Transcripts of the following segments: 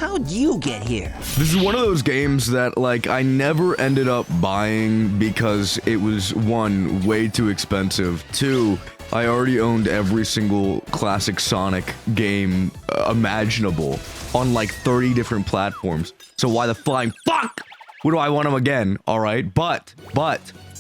how'd you get here? This is one of those games that, like, I never ended up buying because it was, one, way too expensive. Two, I already owned every single classic Sonic game imaginable on like 30 different platforms. So why the flying fuck would I want them again? All right, but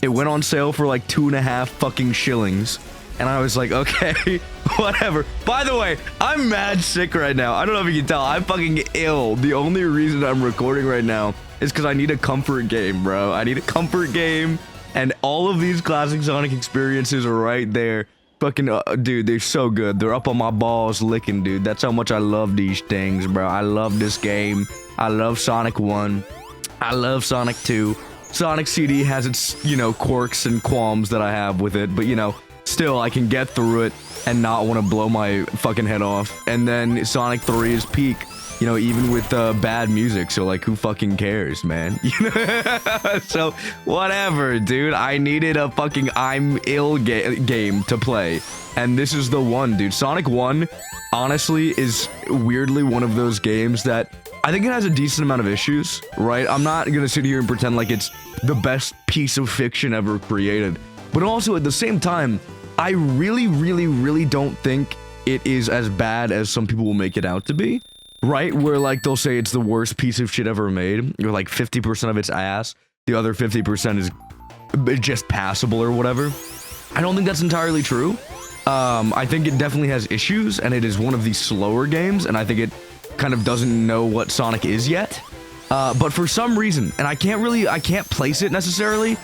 it went on sale for like 2.5 fucking shillings. And I was like, okay, whatever. By the way, I'm mad sick right now. I don't know if you can tell. I'm fucking ill. The only reason I'm recording right now is because I need a comfort game, bro. I need a comfort game. And all of these classic Sonic experiences are right there. Fucking, dude, they're so good. They're up on my balls licking, dude. That's how much I love these things, bro. I love this game. I love Sonic 1. I love Sonic 2. Sonic CD has its, you know, quirks and qualms that I have with it. But, you know, still, I can get through it and not want to blow my fucking head off. And then Sonic 3 is peak, you know, even with bad music. So, like, who fucking cares, man? So, whatever, dude. I needed a fucking I'm ill game to play. And this is the one, dude. Sonic 1, honestly, is weirdly one of those games that I think it has a decent amount of issues, right? I'm not gonna sit here and pretend like it's the best piece of fiction ever created. But also, at the same time, I really don't think it is as bad as some people will make it out to be, right? Where, like, they'll say it's the worst piece of shit ever made, or, like, 50% of it's ass, the other 50% is just passable or whatever. I don't think that's entirely true. I think it definitely has issues, and it is one of the slower games, and I think it kind of doesn't know what Sonic is yet. But for some reason, and I can't place it necessarily,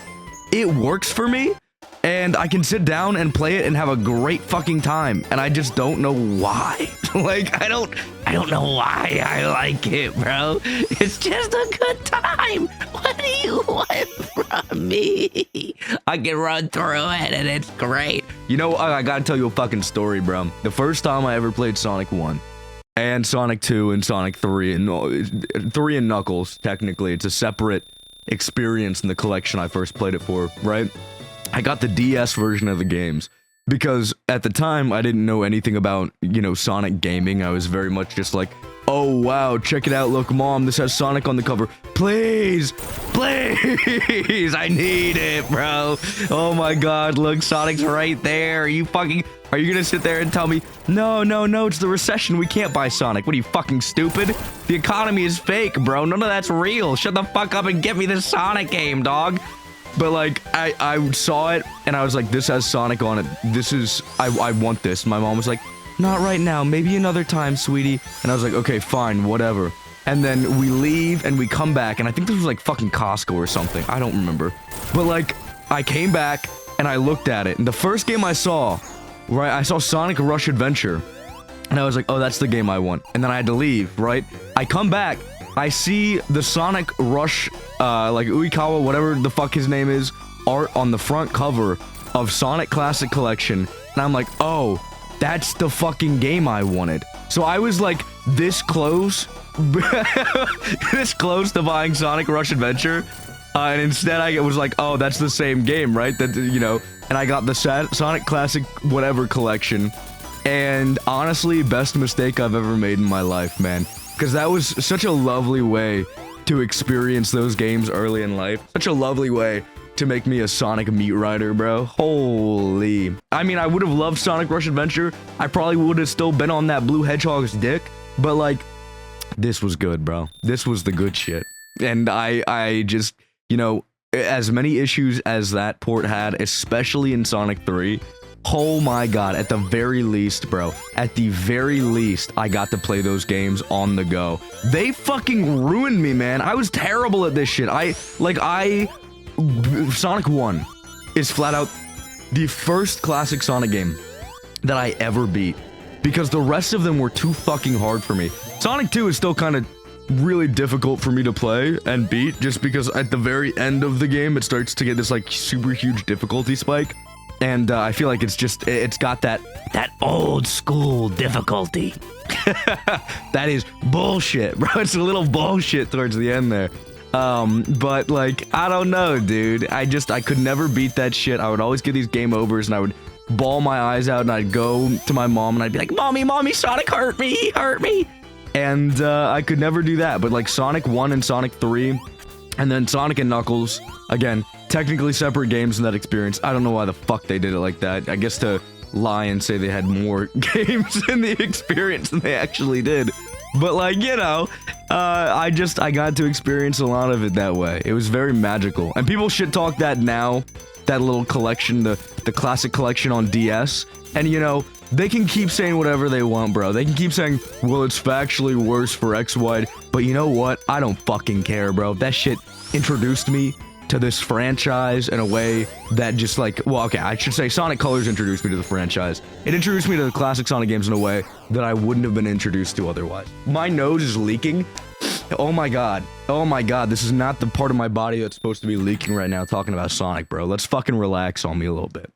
it works for me. And I can sit down and play it and have a great fucking time, and I just don't know why. Like, I don't know why I like it, bro. It's just a good time. What do you want from me? I can run through it, and it's great. You know, I gotta tell you a fucking story, bro. The first time I ever played Sonic 1, and Sonic 2, and Sonic 3, and 3 and Knuckles, technically. It's a separate experience in the collection I first played it for, right? I got the DS version of the games because at the time I didn't know anything about, you know, Sonic gaming. I was very much just like, oh wow, check it out, look mom, this has Sonic on the cover. Please, I need it, bro. Oh my god, look, Sonic's right there. Are you gonna sit there and tell me, no, it's the recession, we can't buy Sonic? What are you, fucking stupid? The economy is fake, bro. None of that's real. Shut the fuck up and get me this Sonic game, dog. But, like, I saw it, and I was like, this has Sonic on it. I want this. My mom was like, not right now, maybe another time, sweetie. And I was like, okay, fine, whatever. And then we leave, and we come back, and I think this was, like, fucking Costco or something. I don't remember. But, like, I came back, and I looked at it, and the first game I saw, right, I saw Sonic Rush Adventure. And I was like, oh, that's the game I want. And then I had to leave, right? I come back, I see the Sonic Rush, like Uikawa, whatever the fuck his name is, art on the front cover of Sonic Classic Collection, and I'm like, oh, that's the fucking game I wanted. So I was like this close, this close to buying Sonic Rush Adventure, and instead I was like, oh, that's the same game, right? That, you know, and I got the Sonic Classic whatever collection, and honestly, best mistake I've ever made in my life, man. Because that was such a lovely way to experience those games early in life. Such a lovely way to make me a Sonic meat rider, bro. Holy. I mean, I would have loved Sonic Rush Adventure. I probably would have still been on that Blue Hedgehog's dick. But, like, this was good, bro. This was the good shit. And I just, you know, as many issues as that port had, especially in Sonic 3... oh my god, at the very least, bro, at the very least, I got to play those games on the go. They fucking ruined me, man. I was terrible at this shit. Sonic 1 is flat out the first classic Sonic game that I ever beat, because the rest of them were too fucking hard for me. Sonic 2 is still kind of really difficult for me to play and beat, just because at the very end of the game, it starts to get this, like, super huge difficulty spike. And I feel like it's got that old school difficulty. That is bullshit, bro. It's a little bullshit towards the end there. But, like, I don't know, dude. I could never beat that shit. I would always get these game overs, and I would bawl my eyes out, and I'd go to my mom, and I'd be like, Mommy, Sonic hurt me, he hurt me. and I could never do that. But like Sonic 1 and Sonic 3, and then Sonic and Knuckles, again, technically separate games in that experience. I don't know why the fuck they did it like that. I guess to lie and say they had more games in the experience than they actually did. But like, you know, I got to experience a lot of it that way. It was very magical. And people shit talk that now, that little collection, the classic collection on DS. And you know, they can keep saying whatever they want, bro. They can keep saying, well, it's factually worse for XY. But you know what? I don't fucking care, bro. That shit introduced me to this franchise in a way that just like, well, okay, I should say Sonic Colors introduced me to the franchise. It introduced me to the classic Sonic games in a way that I wouldn't have been introduced to otherwise. My nose is leaking. Oh my god. Oh my god, this is not the part of my body that's supposed to be leaking right now talking about Sonic, bro. Let's fucking relax on me a little bit.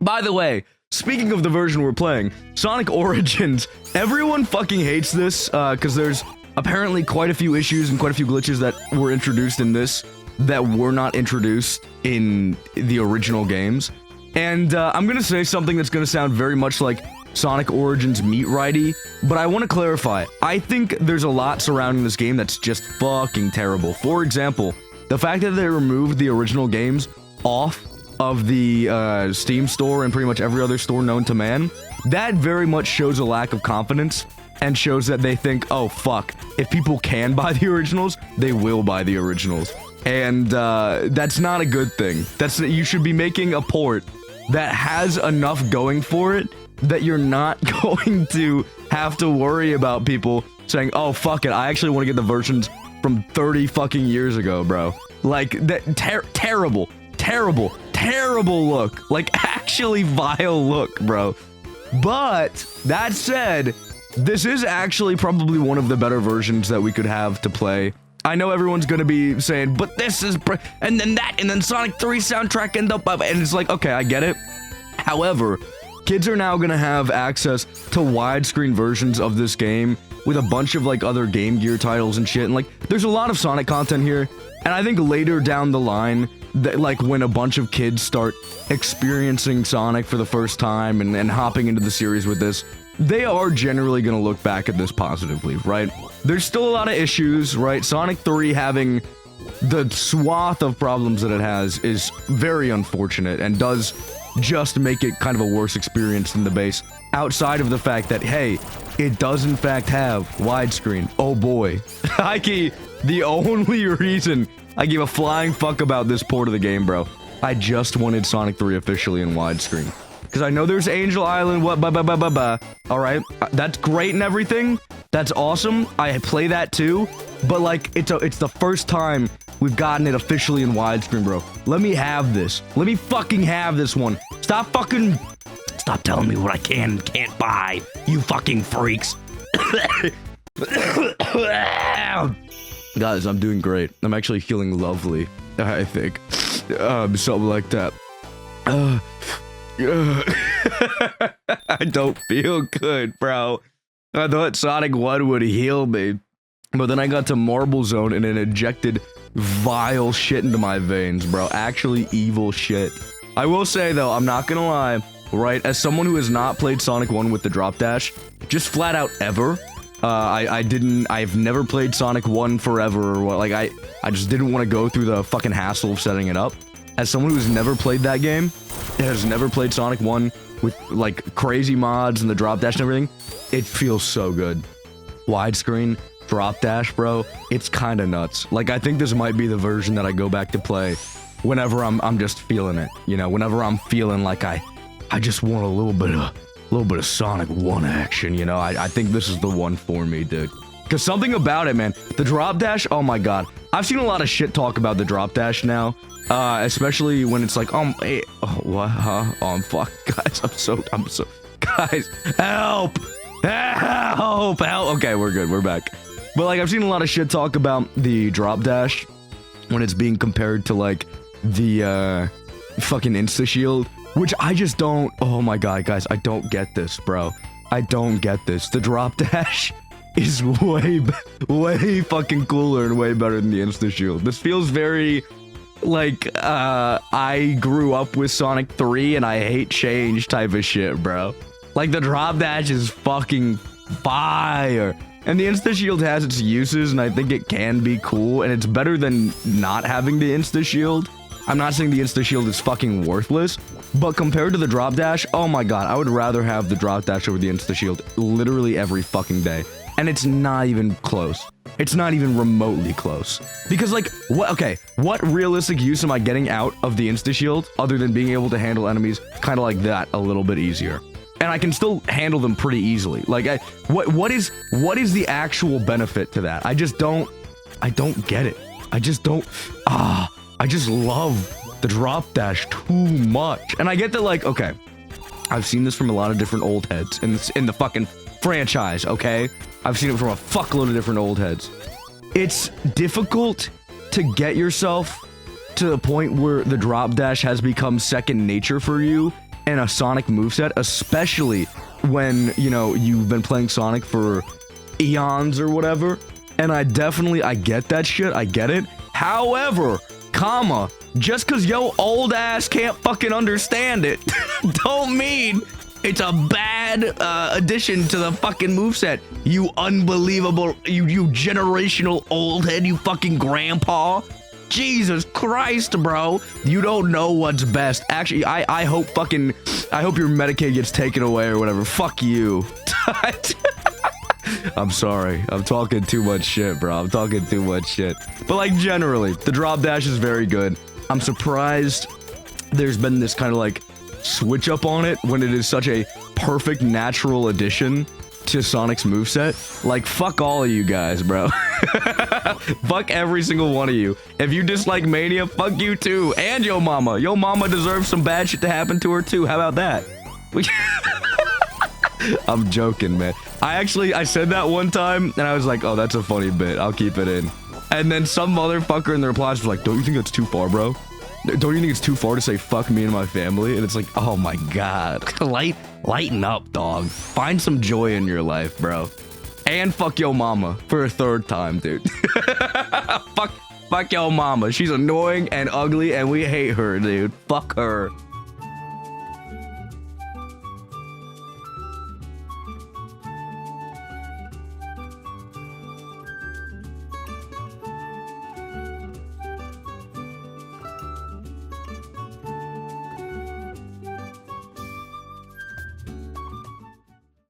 By the way, speaking of the version we're playing, Sonic Origins, everyone fucking hates this, because there's apparently quite a few issues and quite a few glitches that were introduced in this that were not introduced in the original games. And I'm gonna say something that's gonna sound very much like Sonic Origins meat righty, but I want to clarify. I think there's a lot surrounding this game that's just fucking terrible. For example, the fact that they removed the original games off of the Steam store and pretty much every other store known to man, that very much shows a lack of confidence and shows that they think, oh fuck, if people can buy the originals, they will buy the originals. And that's not a good thing. You should be making a port that has enough going for it that you're not going to have to worry about people saying, oh fuck it, I actually want to get the versions from 30 fucking years ago, bro. Like, that terrible look. Like, actually vile look, bro. But, that said, this is actually probably one of the better versions that we could have to play. I know everyone's gonna be saying, but this is, and then that, and then Sonic 3 soundtrack and it's like, okay, I get it. However, kids are now gonna have access to widescreen versions of this game with a bunch of like other Game Gear titles and shit, and like, there's a lot of Sonic content here, and I think later down the line, that like when a bunch of kids start experiencing Sonic for the first time and hopping into the series with this, they are generally going to look back at this positively, right? There's still a lot of issues, right? Sonic 3 having the swath of problems that it has is very unfortunate and does just make it kind of a worse experience than the base, outside of the fact that, hey, it does in fact have widescreen. Oh boy. The only reason I give a flying fuck about this port of the game, bro, I just wanted Sonic 3 officially in widescreen. Because I know there's Angel Island, alright, that's great and everything, that's awesome, I play that too, but like, it's the first time we've gotten it officially in widescreen, bro. Let me have this. Let me fucking have this one. Stop telling me what I can and can't buy, you fucking freaks. Guys, I'm doing great. I'm actually feeling lovely, I think. Something like that. I don't feel good, bro. I thought Sonic 1 would heal me, but then I got to Marble Zone and it injected vile shit into my veins, bro. Actually evil shit. I will say, though, I'm not gonna lie, right? As someone who has not played Sonic 1 with the drop dash, just flat out ever, I've never played Sonic 1 forever, or what, like, I just didn't want to go through the fucking hassle of setting it up. As someone who's never played that game, has never played Sonic 1 with, like, crazy mods and the drop dash and everything, it feels so good. Widescreen, drop dash, bro, it's kind of nuts. Like, I think this might be the version that I go back to play whenever I'm just feeling it, you know, whenever I'm feeling like I just want a little bit of Sonic 1 action, you know. I think this is the one for me, dude. Because something about it, man, the drop dash, oh my god. I've seen a lot of shit talk about the drop dash now, especially when it's like, hey, oh, what, huh? Oh, fuck, guys, I'm so, guys, help, okay, we're good, we're back. But, like, I've seen a lot of shit talk about the drop dash when it's being compared to, like, the, fucking insta shield, which I just don't, oh my god, guys, I don't get this, bro. I don't get this. The drop dash is way fucking cooler and way better than the insta shield. This feels very, like, I grew up with Sonic 3 and I hate change type of shit, bro. Like, the drop dash is fucking fire. And the insta shield has its uses, and I think it can be cool, and it's better than not having the insta shield. I'm not saying the insta shield is fucking worthless, but compared to the drop dash, oh my god, I would rather have the drop dash over the insta shield literally every fucking day. And it's not even close. It's not even remotely close. Because, like, what realistic use am I getting out of the insta shield other than being able to handle enemies kind of like that a little bit easier? And I can still handle them pretty easily. Like, what is the actual benefit to that? I don't get it. I just love the drop dash too much. And I get that, like, okay, I've seen this from a lot of different old heads in the fucking franchise, okay? I've seen it from a fuckload of different old heads. It's difficult to get yourself to the point where the drop dash has become second nature for you in a Sonic moveset, especially when, you know, you've been playing Sonic for eons or whatever. And I get that shit, I get it. However, just cause yo old ass can't fucking understand it, don't mean it's a bad addition to the fucking moveset. You unbelievable, you generational old head, you fucking grandpa. Jesus Christ, bro. You don't know what's best. Actually, I hope your Medicaid gets taken away or whatever. Fuck you. I'm sorry. I'm talking too much shit, bro. I'm talking too much shit. But, like, generally, the drop dash is very good. I'm surprised there's been this kind of, like, switch up on it when it is such a perfect natural addition to Sonic's moveset. Like, fuck all of you guys, bro. Fuck every single one of you. If you dislike Mania, fuck you too. And yo mama. Yo mama deserves some bad shit to happen to her too. How about that? I'm joking, man. I said that one time, and I was like, oh, that's a funny bit. I'll keep it in. And then some motherfucker in the replies was like, don't you think that's too far, bro? Don't you think it's too far to say fuck me and my family? And it's like, oh my god. Lighten up, dog. Find some joy in your life, bro. And fuck yo mama for a third time, dude. Fuck yo mama. She's annoying and ugly, and we hate her, dude. Fuck her.